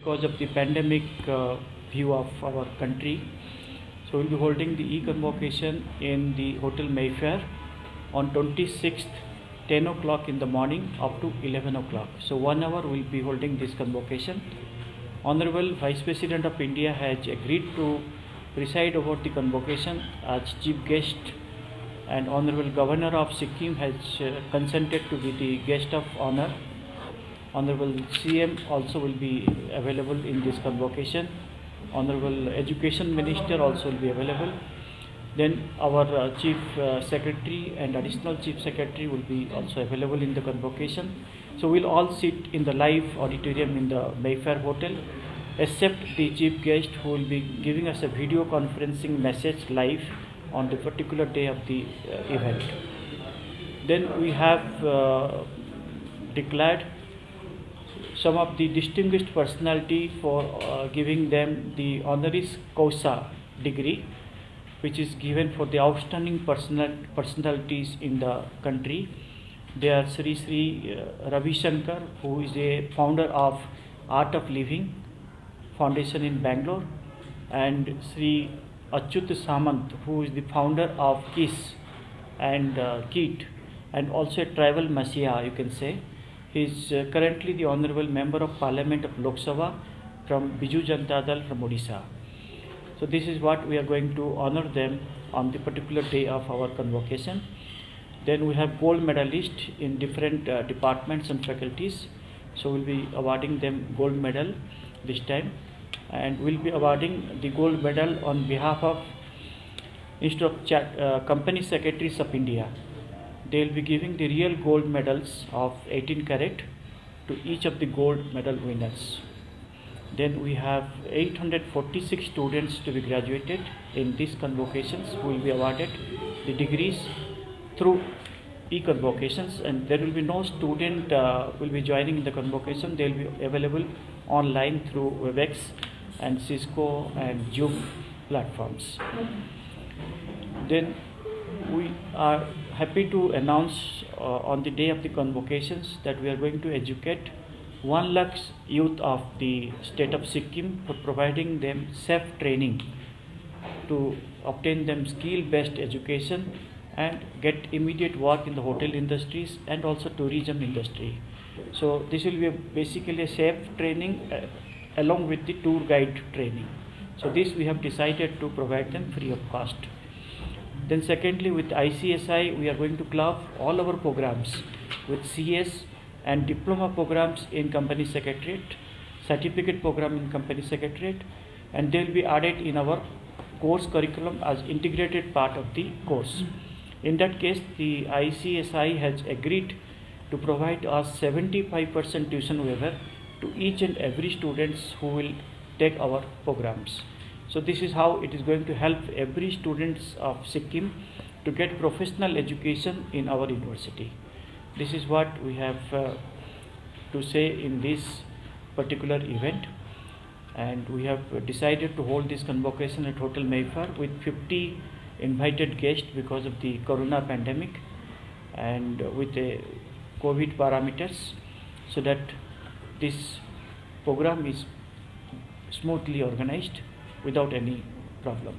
Because of the pandemic view of our country, so we'll be holding the e-convocation in the Hotel Mayfair on 26th, 10 o'clock in the morning up to 11 o'clock. So 1 hour we'll be holding this convocation. Honorable Vice President of India has agreed to preside over the convocation as chief guest, and Honorable Governor of Sikkim has consented to be the guest of honor. Honorable CM also will be available in this convocation. Honorable Education Minister also will be available. Then our Chief Secretary and Additional Chief Secretary will be also available in the convocation. So we'll all sit in the live auditorium in the Mayfair Hotel, except the chief guest who will be giving us a video conferencing message live on the particular day of the event. Then we have declared some of the distinguished personality for giving them the honoris causa degree, which is given for the outstanding personalities in the country. They are Sri Ravi Shankar, who is a founder of Art of Living Foundation in Bangalore, and Sri Achyut Samant, who is the founder of KISS and KIT, and also a travel messiah, you can say. He is currently the Honorable Member of Parliament of Lok Sabha from Biju Janata Dal from Odisha. So this is what we are going to honor them on the particular day of our convocation. Then we have gold medalists in different departments and faculties. So we'll be awarding them gold medal this time, and we'll be awarding the gold medal on behalf of Company Secretaries of India. They will be giving the real gold medals of 18 carat to each of the gold medal winners. Then we have 846 students to be graduated in these convocations who will be awarded the degrees through e-convocations, and there will be no student will be joining in the convocation. They will be available online through Webex and Cisco and Zoom platforms. Then we are happy to announce on the day of the convocations that we are going to educate 1 lakh youth of the state of Sikkim for providing them safe training to obtain them skill-based education and get immediate work in the hotel industries and also tourism industry. So this will be basically a safe training along with the tour guide training. So this we have decided to provide them free of cost. Then secondly, with ICSI, we are going to club all our programs with CS and diploma programs in Company Secretariat, certificate program in Company Secretariat, and they will be added in our course curriculum as integrated part of the course. In that case, the ICSI has agreed to provide us 75% tuition waiver to each and every students who will take our programs. So this is how it is going to help every students of Sikkim to get professional education in our university. This is what we have to say in this particular event, and we have decided to hold this convocation at Hotel Mayfair with 50 invited guests because of the corona pandemic and with the COVID parameters, so that this program is smoothly organized without any problem.